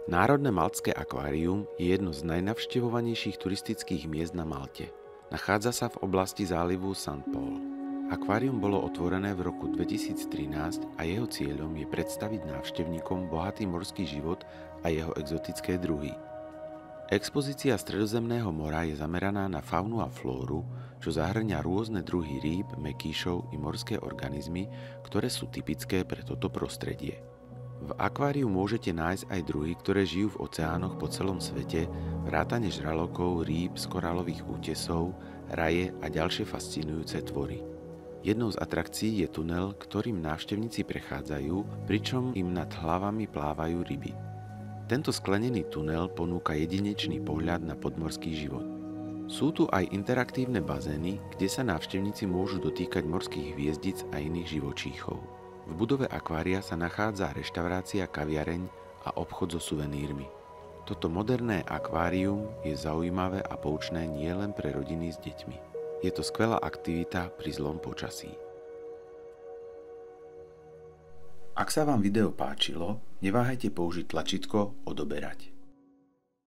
Národné maltské akvárium je jedno z najnavštevovanejších turistických miest na Malte. Nachádza sa v oblasti zálivu St. Paul. Akvárium bolo otvorené v roku 2013 a jeho cieľom je predstaviť návštevníkom bohatý morský život a jeho exotické druhy. Expozícia Stredozemného mora je zameraná na faunu a flóru, čo zahŕňa rôzne druhy rýb, mäkýšov i morské organizmy, ktoré sú typické pre toto prostredie. V akváriu môžete nájsť aj druhy, ktoré žijú v oceánoch po celom svete, vrátane žralokov, rýb z korálových útesov, raje a ďalšie fascinujúce tvory. Jednou z atrakcií je tunel, ktorým návštevníci prechádzajú, pričom im nad hlavami plávajú ryby. Tento sklenený tunel ponúka jedinečný pohľad na podmorský život. Sú tu aj interaktívne bazény, kde sa návštevníci môžu dotýkať morských hviezdic a iných živočíchov. V budove akvária sa nachádza reštaurácia, kaviareň a obchod so suvenírmi. Toto moderné akvárium je zaujímavé a poučné nielen pre rodiny s deťmi. Je to skvelá aktivita pri zlom počasí. Ak sa vám video páčilo, neváhajte použiť tlačítko odoberať.